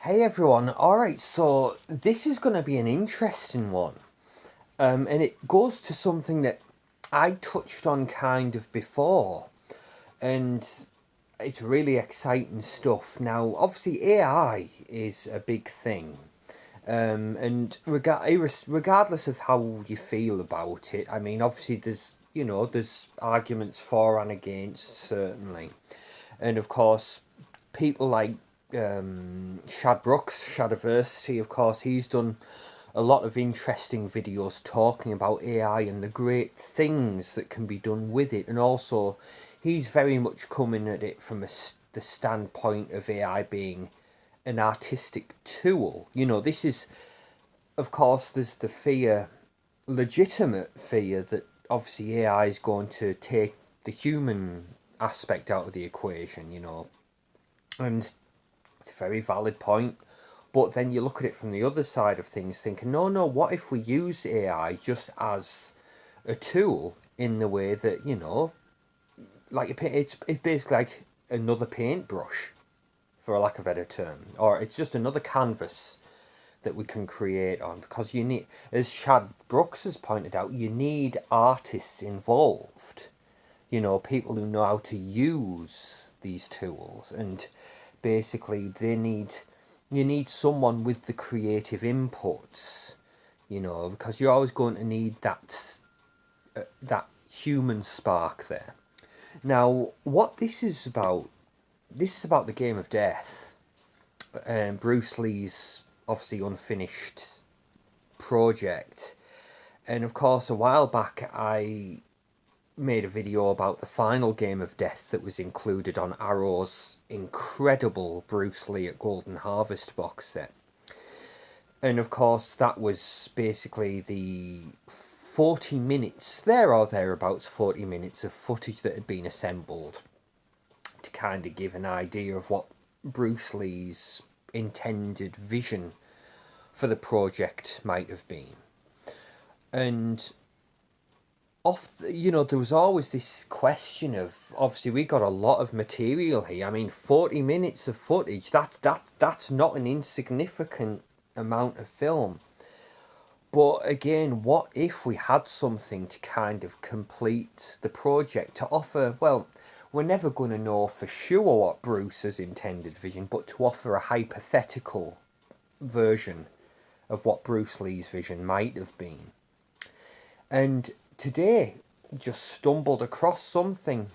Hey everyone, alright, so this is going to be an interesting one. And it goes to something that I touched on kind of before. And it's really exciting stuff. Now, obviously, AI is a big thing. And regardless of how you feel about it, I mean, obviously, there's arguments for and against, certainly. And of course, people like Shad Brooks, Shadiversity, of course, he's done a lot of interesting videos talking about AI and the great things that can be done with it. And also, he's very much coming at it from the standpoint of AI being an artistic tool. This is, of course, there's the fear, legitimate fear, that obviously AI is going to take the human aspect out of the equation. And it's a very valid point. But then you look at it from the other side of things, thinking, no, no, what if we use AI just as a tool in the way that, like it's basically like another paintbrush, for a lack of a better term, or it's just another canvas that we can create on, because you need, as Chad Brooks has pointed out, you need artists involved, people who know how to use these tools, and basically you need someone with the creative inputs, because you're always going to need that human spark there. Now, what this is about the game of death, and Bruce Lee's obviously unfinished project. And of course, a while back, I made a video about the final game of death that was included on Arrow's incredible Bruce Lee at Golden Harvest box set. And of course, that was basically the 40 minutes, there or thereabouts, 40 minutes of footage that had been assembled to kind of give an idea of what Bruce Lee's intended vision for the project might have been. And there was always this question of, obviously we got a lot of material here. I mean, 40 minutes of footage, that's not an insignificant amount of film. But again, what if we had something to kind of complete the project, to offer, well, we're never going to know for sure what Bruce's intended vision, but to offer a hypothetical version of what Bruce Lee's vision might have been. And today, just stumbled across something.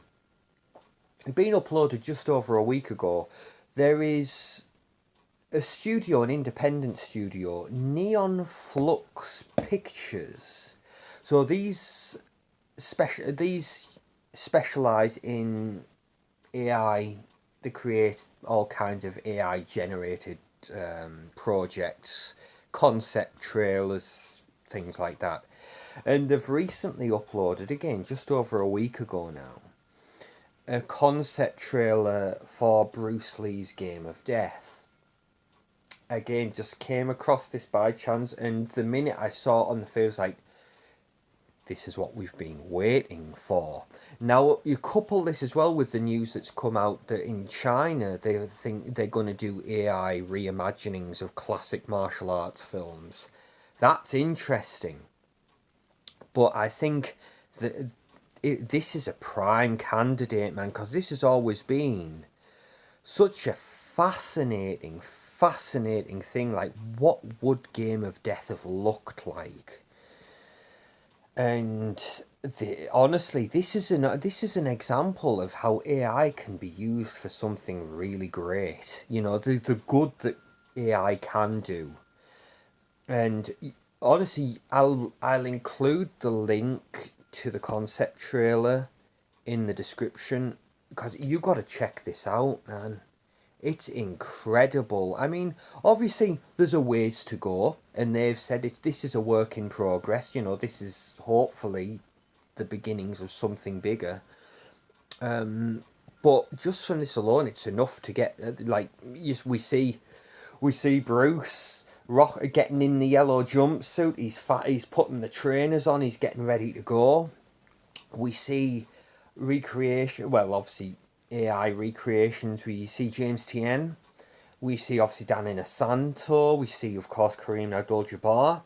It'd been uploaded just over a week ago. There is a studio, an independent studio, Neon Flux Pictures. So these specialize in AI. They create all kinds of AI generated projects, concept trailers, things like that. And they've recently uploaded, again, just over a week ago now, a concept trailer for Bruce Lee's Game of Death. Again, just came across this by chance, and the minute I saw it on the face, I was like, this is what we've been waiting for. Now, you couple this as well with the news that's come out that in China, they think they're going to do AI reimaginings of classic martial arts films. That's interesting. But I think that this is a prime candidate, man, because this has always been such a fascinating thing. Like, what would Game of Death have looked like? And honestly, this is an example of how AI can be used for something really great. The good that AI can do. And honestly, I'll include the link to the concept trailer in the description, because you got to check this out, man. It's incredible. I mean, obviously, there's a ways to go, and they've said this is a work in progress. This is hopefully the beginnings of something bigger. But just from this alone, it's enough to get we see Bruce Rock getting in the yellow jumpsuit. He's fat. He's putting the trainers on. He's getting ready to go. We see recreation. Well, obviously AI recreations. We see James Tien We see obviously Danny Santo. We see, of course, Kareem Abdul-Jabbar.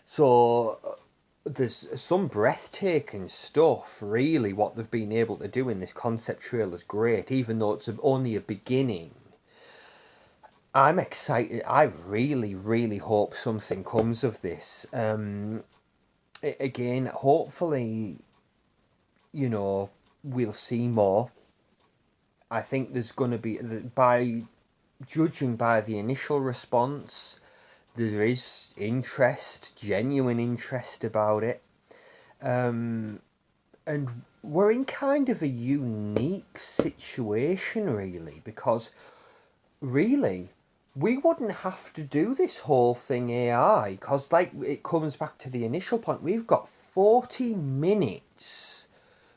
So there's some breathtaking stuff, really, what they've been able to do in this concept trailer is great, even though it's only a beginning. I'm excited. I really, really hope something comes of this. Again, hopefully, we'll see more. I think there's going to be, by judging by the initial response, there is interest, genuine interest about it. And we're in kind of a unique situation, really, because really, we wouldn't have to do this whole thing AI, because, like, it comes back to the initial point. We've got 40 minutes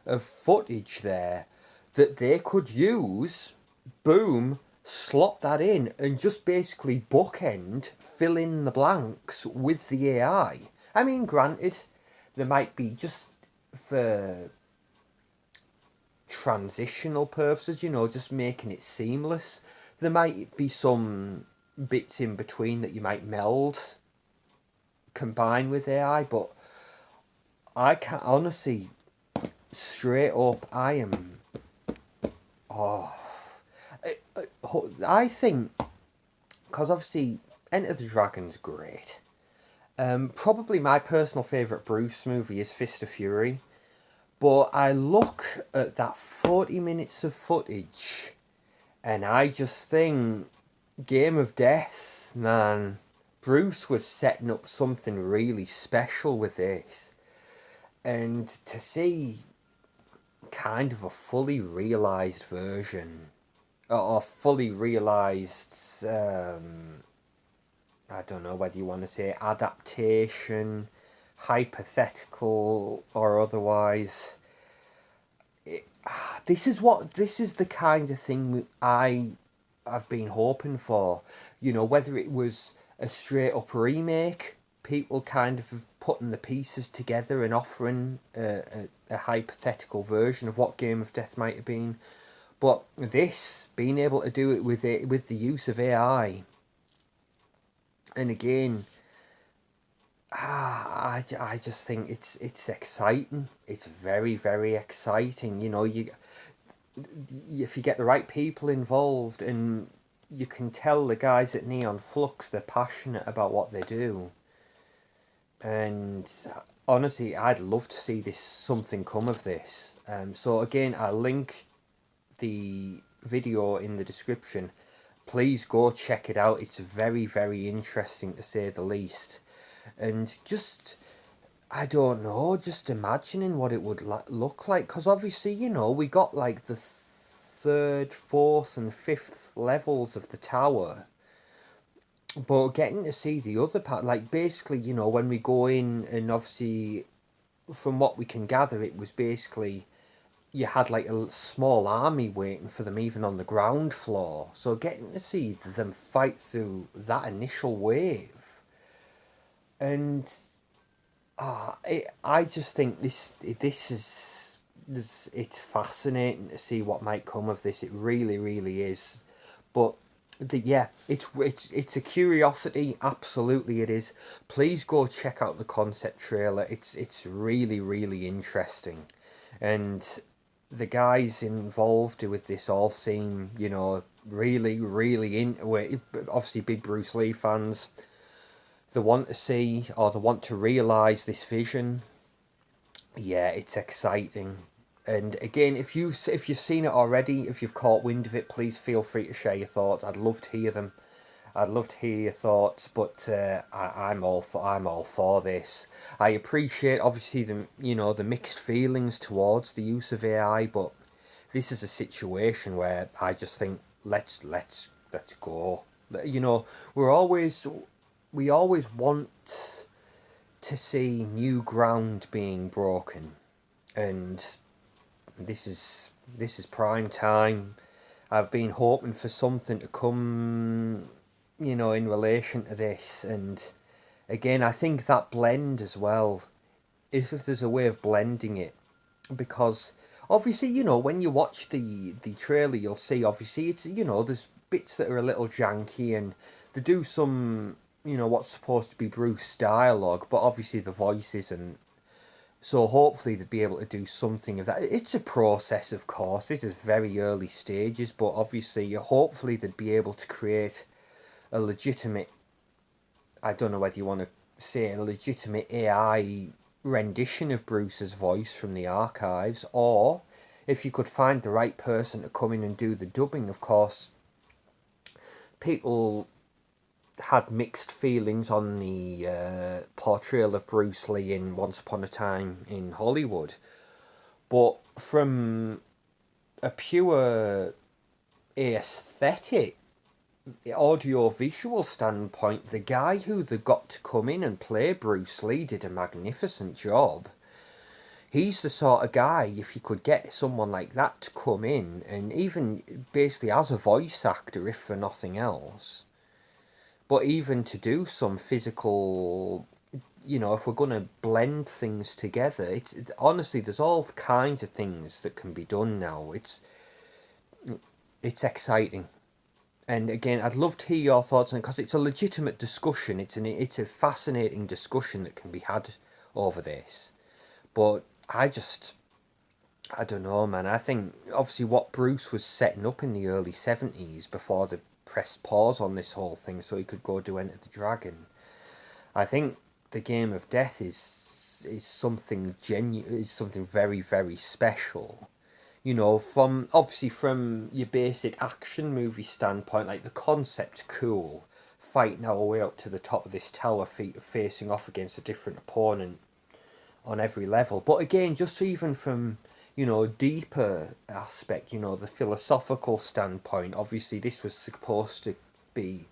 of footage there that they could use, boom, slot that in, and just basically bookend, fill in the blanks with the AI. I mean, granted, there might be just for transitional purposes, just making it seamless. There might be some bits in between that you might meld, combine with AI, but I can't honestly, straight up, I am. Oh, I think, because obviously, Enter the Dragon's great. Probably my personal favourite Bruce movie is Fist of Fury. But I look at that 40 minutes of footage and I just think Game of Death, man, Bruce was setting up something really special with this. And to see kind of a fully realised version, or fully realised, I don't know whether you want to say adaptation, hypothetical or otherwise. This is the kind of thing I've been hoping for. Whether it was a straight up remake, people kind of putting the pieces together and offering a hypothetical version of what Game of Death might have been, but this being able to do it with the use of AI, and again, I just think it's exciting. It's very, very exciting. If you get the right people involved, and you can tell the guys at Neon Flux, they're passionate about what they do. And honestly, I'd love to see something come of this. So again, I'll link the video in the description. Please go check it out. It's very, very interesting, to say the least. And just, I don't know, just imagining what it would look like. Because obviously, we got like the third, fourth, and fifth levels of the tower. But getting to see the other part, like basically, when we go in, and obviously, from what we can gather, it was basically you had like a small army waiting for them even on the ground floor. So getting to see them fight through that initial wave, and I just think this is it's fascinating to see what might come of this. It really, really is. But yeah, it's a curiosity. Absolutely, it is. Please go check out the concept trailer. It's really, really interesting, and the guys involved with this all seem, really, really into it. Obviously, big Bruce Lee fans. They want to see, or they want to realise this vision. Yeah, it's exciting. And again, if you've seen it already, if you've caught wind of it, please feel free to share your thoughts. I'd love to hear them. I'd love to hear your thoughts, but I'm all for this. I appreciate obviously the mixed feelings towards the use of AI, but this is a situation where I just think let's go. You know, we're always we always want to see new ground being broken, and this is prime time. I've been hoping for something to come, in relation to this, and again, I think that blend as well, if there's a way of blending it, because obviously, when you watch the trailer, you'll see obviously it's there's bits that are a little janky, and they do some, you know, what's supposed to be Bruce dialogue, but obviously the voice isn't. So hopefully they'd be able to do something of that. It's a process, of course. This is very early stages, but obviously, hopefully they'd be able to create a legitimate, I don't know whether you want to say a legitimate AI rendition of Bruce's voice from the archives, or if you could find the right person to come in and do the dubbing. Of course, people had mixed feelings on the portrayal of Bruce Lee in Once Upon a Time in Hollywood, but from a pure aesthetic, audio-visual standpoint, the guy who they got to come in and play Bruce Lee did a magnificent job. He's the sort of guy, if you could get someone like that to come in, and even basically as a voice actor, if for nothing else, but even to do some physical, you know, if we're going to blend things together, honestly, there's all kinds of things that can be done now. It's exciting. And again, I'd love to hear your thoughts on it, because it's a legitimate discussion. It's a fascinating discussion that can be had over this. But I don't know, man. I think obviously what Bruce was setting up in the early 70s before they pressed pause on this whole thing so he could go do Enter the Dragon. I think the Game of Death is something is something very, very special. You know, from your basic action movie standpoint, like the concept's cool, fighting our way up to the top of this tower, facing off against a different opponent on every level. But again, just even from, you know, deeper aspect, you know, the philosophical standpoint, obviously this was supposed to be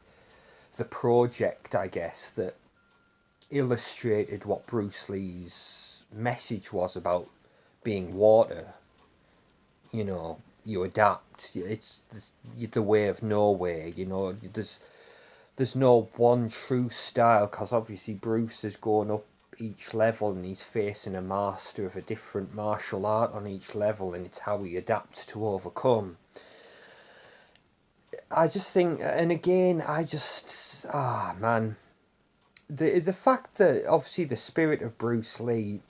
the project, I guess, that illustrated what Bruce Lee's message was about being water. You know, you adapt. It's the way of no way. You know, there's no one true style, because obviously Bruce is going up each level and he's facing a master of a different martial art on each level, and it's how he adapts to overcome. I just think, and again, man, the fact that obviously the spirit of Bruce Lee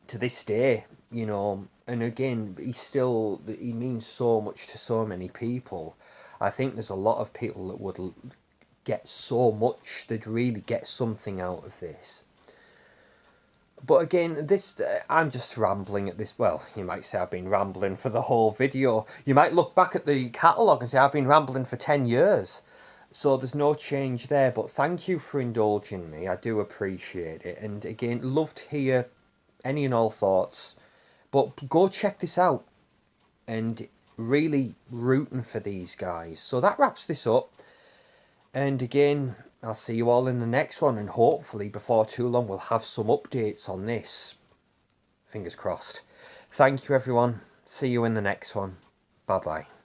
to this day, you know, and again, he means so much to so many people. I think there's a lot of people that would get so much, they'd really get something out of this. But again, I'm just rambling at this. Well, you might say I've been rambling for the whole video. You might look back at the catalogue and say I've been rambling for 10 years. So there's no change there. But thank you for indulging me. I do appreciate it. And again, love to hear any and all thoughts. But go check this out. And really rooting for these guys. So that wraps this up. And again, I'll see you all in the next one, and hopefully before too long we'll have some updates on this. Fingers crossed. Thank you, everyone. See you in the next one. Bye-bye.